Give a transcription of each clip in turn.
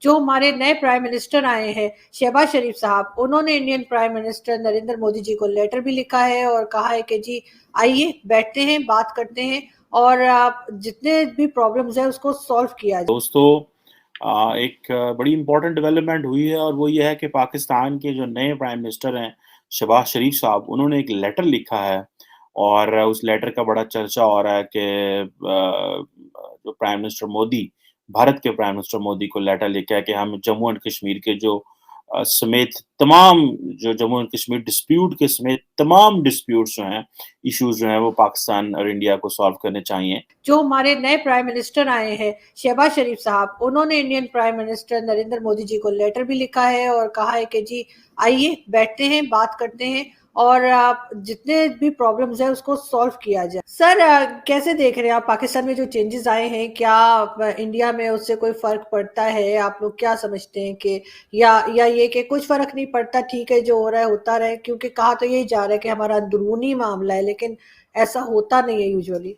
जो हमारे नए प्राइम मिनिस्टर आए हैं शहबाज शरीफ साहब, उन्होंने Indian prime minister Narendra Modi ji को लेटर भी लिखा है और कहा है कि जी आइए बैठते हैं, बात करते हैं और जितने भी प्रॉब्लम्स है उसको सॉल्व किया जाए। दोस्तों, एक बड़ी इंपॉर्टेंट डेवलपमेंट हुई है और वो ये है कि पाकिस्तान के जो नए प्राइम मिनिस्टर हैं शहबाज शरीफ साहब, उन्होंने एक लेटर लिखा है और उस लेटर का बड़ा चर्चा हो रहा है कि जो प्राइम मिनिस्टर मोदी, भारत के प्राइम मिनिस्टर मोदी को लेटर लिखा है कि हम जम्मू एंड कश्मीर के जो समेत तमाम जो जम्मू एंड कश्मीर डिस्प्यूट के समेत तमाम डिस्प्यूट्स जो हैं, इश्यूज जो हैं, वो पाकिस्तान और इंडिया को सॉल्व करने चाहिए। जो हमारे नए प्राइम मिनिस्टर आए हैं शहबाज शरीफ साहब, उन्होंने Indian prime minister Narendra Modi ji को लेटर भी लिखा है और कहा है कि जी आइए बैठते हैं, बात करते हैं और जितने भी प्रॉब्लम्स है उसको सॉल्व किया जाए। सर, कैसे देख रहे हैं आप पाकिस्तान में जो चेंजेस आए हैं, क्या इंडिया में उससे कोई फर्क पड़ता है? आप लोग क्या समझते हैं कि या ये कि कुछ फर्क नहीं पड़ता, ठीक है जो हो रहा है होता रहे, क्योंकि कहा तो यही जा रहा है कि हमारा अंदरूनी मामला है, लेकिन ऐसा होता नहीं है यूजुअली।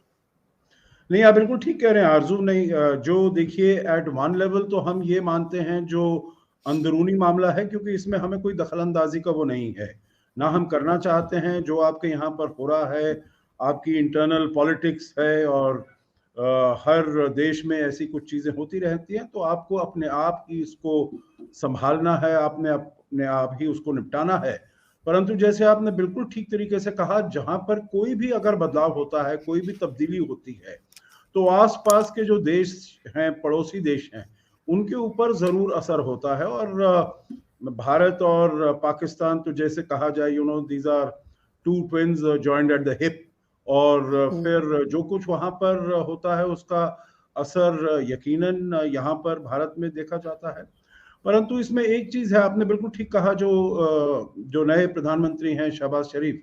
नहीं, आप बिल्कुल ठीक कह रहे हैं आरजू। नहीं, जो देखिए एट वन लेवल तो हम ये मानते हैं जो अंदरूनी मामला है, क्योंकि इसमें हमें कोई दखल अंदाजी का वो नहीं है, ना हम करना चाहते हैं। जो आपके यहाँ पर हो रहा है आपकी इंटरनल पॉलिटिक्स है और हर देश में ऐसी कुछ चीज़ें होती रहती हैं, तो आपको अपने आप ही इसको संभालना है, आपने अपने आप ही उसको निपटाना है। परंतु जैसे आपने बिल्कुल ठीक तरीके से कहा, जहाँ पर कोई भी अगर बदलाव होता है, कोई भी तब्दीली होती है, तो आसपास के जो देश हैं, पड़ोसी देश हैं, उनके ऊपर जरूर असर होता है। और भारत और पाकिस्तान तो जैसे कहा जाए, these are two twins joined at the hip, और फिर जो कुछ वहां पर होता है उसका असर यकीनन यहाँ पर भारत में देखा जाता है। परंतु इसमें एक चीज है, आपने बिल्कुल ठीक कहा, जो नए प्रधानमंत्री हैं शहबाज शरीफ,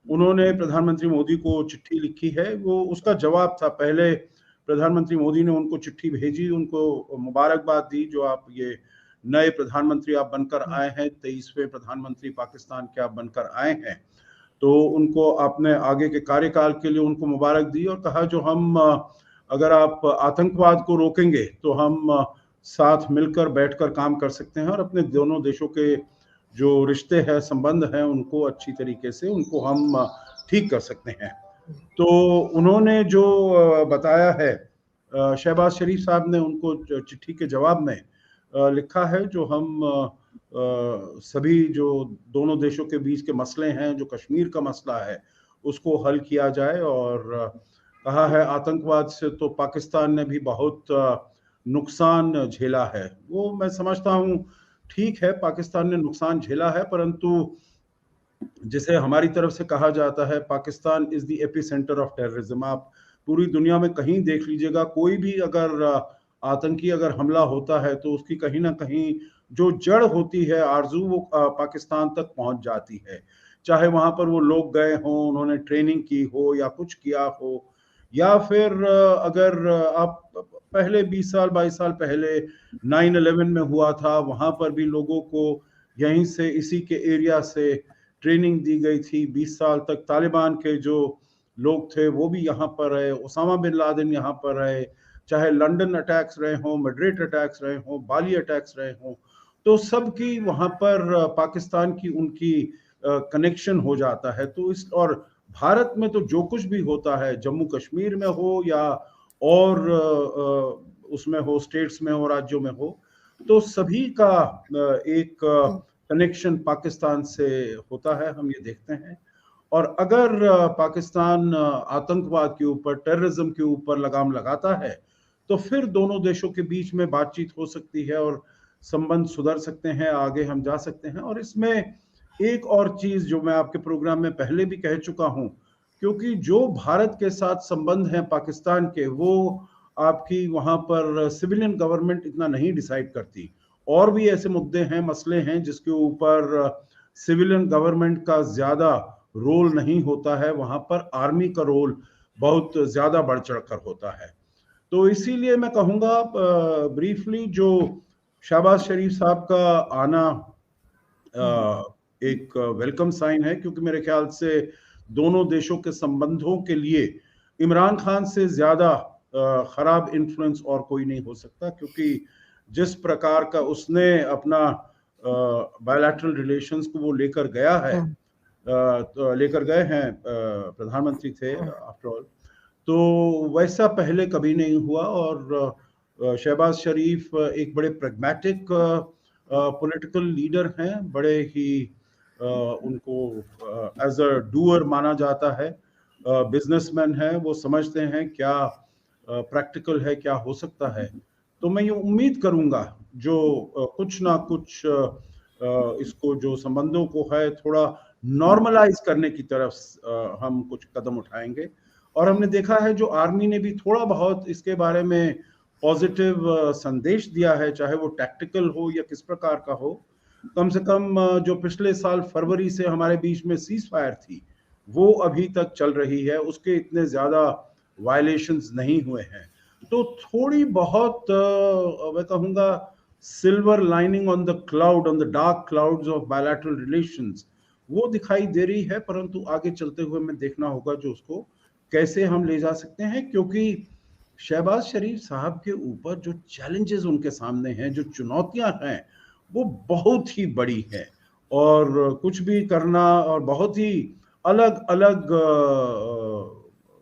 उन्होंने प्रधानमंत्री मोदी को चिट्ठी लिखी है, वो उसका जवाब था। पहले प्रधानमंत्री मोदी ने उनको चिट्ठी भेजी, उनको मुबारकबाद दी, जो आप ये नए प्रधानमंत्री आप बनकर आए हैं, 23वें प्रधानमंत्री पाकिस्तान के आप बनकर आए हैं, तो उनको आपने आगे के कार्यकाल के लिए उनको मुबारक दी और कहा जो हम अगर आप आतंकवाद को रोकेंगे तो हम साथ मिलकर बैठकर काम कर सकते हैं और अपने दोनों देशों के जो रिश्ते हैं, संबंध हैं, उनको अच्छी तरीके से उनको हम ठीक कर सकते हैं। तो उन्होंने जो बताया है, शहबाज शरीफ साहब ने उनको चिट्ठी के जवाब में लिखा है, जो हम सभी जो दोनों देशों के बीच के मसले हैं, जो कश्मीर का मसला है, उसको हल किया जाए। और कहा है आतंकवाद से तो पाकिस्तान ने भी बहुत नुकसान झेला है। वो मैं समझता हूँ ठीक है, पाकिस्तान ने नुकसान झेला है, परंतु जिसे हमारी तरफ से कहा जाता है, Pakistan is the epicentre of terrorism. आप पूरी दुनिया में कहीं देख लीजिएगा, कोई भी अगर आतंकी अगर हमला होता है तो उसकी कहीं ना कहीं जो जड़ होती है आरजू, वो पाकिस्तान तक पहुंच जाती है। चाहे वहां पर वो लोग गए हों, उन्होंने ट्रेनिंग की हो या कुछ किया हो, या फिर अगर आप पहले 20 साल 22 साल पहले 9/11 में हुआ था, वहां पर भी लोगों को यहीं से, इसी के एरिया से ट्रेनिंग दी गई थी। 20 साल तक तालिबान के जो लोग थे वो भी यहाँ पर रहे, ओसामा बिन लादेन यहाँ पर रहे, चाहे लंदन अटैक्स रहे हों, मैड्रिड अटैक्स रहे हों, बाली अटैक्स रहे हों, तो सबकी वहाँ पर पाकिस्तान की उनकी कनेक्शन हो जाता है। तो इस और भारत में तो जो कुछ भी होता है, जम्मू कश्मीर में हो या और उसमें हो, स्टेट्स में हो, राज्यों में हो, तो सभी का एक कनेक्शन पाकिस्तान से होता है, हम ये देखते हैं। और अगर पाकिस्तान आतंकवाद के ऊपर, टेररिज्म के ऊपर लगाम लगाता है, तो फिर दोनों देशों के बीच में बातचीत हो सकती है और संबंध सुधर सकते हैं, आगे हम जा सकते हैं। और इसमें एक और चीज जो मैं आपके प्रोग्राम में पहले भी कह चुका हूं, क्योंकि जो भारत के साथ संबंध हैं पाकिस्तान के, वो आपकी वहां पर सिविलियन गवर्नमेंट इतना नहीं डिसाइड करती। और भी ऐसे मुद्दे हैं, मसले हैं, जिसके ऊपर सिविलियन गवर्नमेंट का ज्यादा रोल नहीं होता है, वहां पर आर्मी का रोल बहुत ज्यादा बढ़ चढ़कर होता है। तो इसीलिए मैं कहूंगा ब्रीफली, जो शहबाज शरीफ साहब का आना एक वेलकम साइन है, क्योंकि मेरे ख्याल से दोनों देशों के संबंधों के लिए इमरान खान से ज्यादा खराब इन्फ्लुएंस और कोई नहीं हो सकता। क्योंकि जिस प्रकार का उसने अपना बायलैटरल रिलेशंस को वो लेकर गया है, तो लेकर गए हैं, प्रधानमंत्री थे आफ्टर ऑल, तो वैसा पहले कभी नहीं हुआ। और शहबाज शरीफ एक बड़े प्रैग्मेटिक पॉलिटिकल लीडर हैं, बड़े ही उनको एज अ डूअर माना जाता है, बिजनेसमैन है, वो समझते हैं क्या प्रैक्टिकल है, क्या हो सकता है। तो मैं ये उम्मीद करूंगा जो कुछ ना कुछ इसको जो संबंधों को है थोड़ा नॉर्मलाइज करने की तरफ हम कुछ कदम उठाएंगे। और हमने देखा है जो आर्मी ने भी थोड़ा बहुत इसके बारे में पॉजिटिव संदेश दिया है, चाहे वो टैक्टिकल हो या किस प्रकार का हो। कम से कम जो पिछले साल फरवरी से हमारे बीच में सीज फायर थी वो अभी तक चल रही है, उसके इतने ज्यादा वायलेशंस नहीं हुए हैं। तो थोड़ी बहुत मैं कहूँगा silver lining on the cloud, on the dark clouds of bilateral relations, वो दिखाई दे रही है। परंतु आगे चलते हुए हमें देखना होगा जो उसको कैसे हम ले जा सकते हैं, क्योंकि शहबाज शरीफ साहब के ऊपर जो चैलेंजेस उनके सामने हैं, जो चुनौतियां हैं, वो बहुत ही बड़ी है। और कुछ भी करना और बहुत ही अलग अलग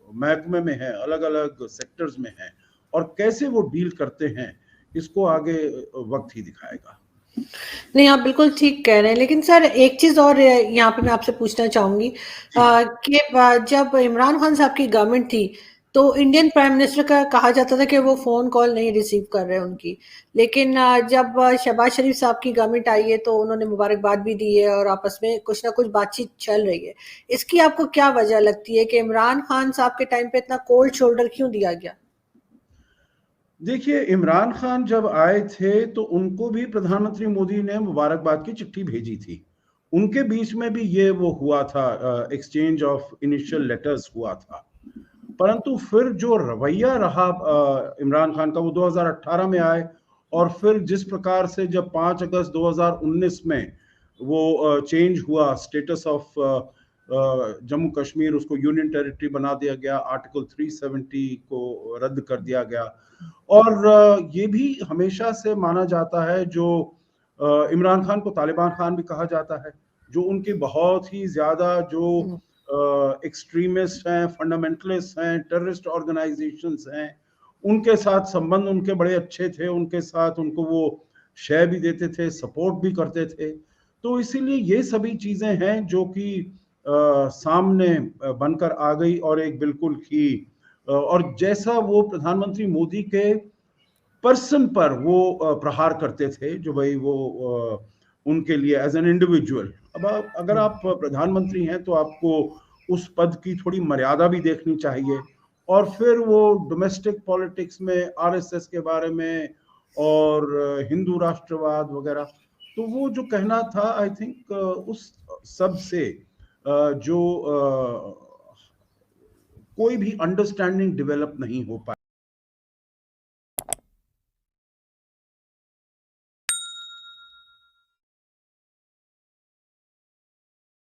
महकमे में है, अलग अलग सेक्टर्स में है, और कैसे वो डील करते हैं इसको आगे वक्त ही दिखाएगा। नहीं, आप बिल्कुल ठीक कह रहे हैं, लेकिन सर एक चीज़ और यहाँ पे मैं आपसे पूछना चाहूँगी कि जब इमरान खान साहब की गवर्नमेंट थी, तो इंडियन प्राइम मिनिस्टर का कहा जाता था कि वो फ़ोन कॉल नहीं रिसीव कर रहे उनकी। लेकिन जब शहबाज शरीफ साहब की गवर्नमेंट आई है, तो उन्होंने मुबारकबाद भी दी है और आपस में कुछ ना कुछ बातचीत चल रही है। इसकी आपको क्या वजह लगती है कि इमरान खान साहब के टाइम पे इतना कोल्ड शोल्डर क्यों दिया गया? देखिए, इमरान खान जब आए थे तो उनको भी प्रधानमंत्री मोदी ने मुबारकबाद की चिट्ठी भेजी थी। उनके बीच में भी ये वो हुआ था, एक्सचेंज ऑफ इनिशियल लेटर्स हुआ था। परंतु फिर जो रवैया रहा इमरान खान का, वो 2018 में आए, और फिर जिस प्रकार से जब 5 अगस्त 2019 में वो चेंज हुआ स्टेटस ऑफ जम्मू कश्मीर, उसको यूनियन टेरिटरी बना दिया गया, आर्टिकल 370 को रद्द कर दिया गया। और ये भी हमेशा से माना जाता है, जो इमरान खान को तालिबान खान भी कहा जाता है, जो उनकी बहुत ही ज्यादा जो एक्सट्रीमिस्ट हैं, फंडामेंटलिस्ट हैं, टेररिस्ट ऑर्गेनाइजेशंस हैं, उनके साथ संबंध उनके बड़े अच्छे थे, उनके साथ उनको वो शेयर भी देते थे, सपोर्ट भी करते थे। तो इसीलिए ये सभी चीजें हैं जो कि सामने बनकर आ गई, और एक बिल्कुल ही और जैसा वो प्रधानमंत्री मोदी के पर्सन पर वो प्रहार करते थे, जो भाई वो उनके लिए एज एन इंडिविजुअल। अब अगर आप प्रधानमंत्री हैं तो आपको उस पद की थोड़ी मर्यादा भी देखनी चाहिए। और फिर वो डोमेस्टिक पॉलिटिक्स में आरएसएस के बारे में और हिंदू राष्ट्रवाद वगैरह, तो वो जो कहना था, आई थिंक उस सब से जो कोई भी अंडरस्टैंडिंग डेवलप नहीं हो पाया।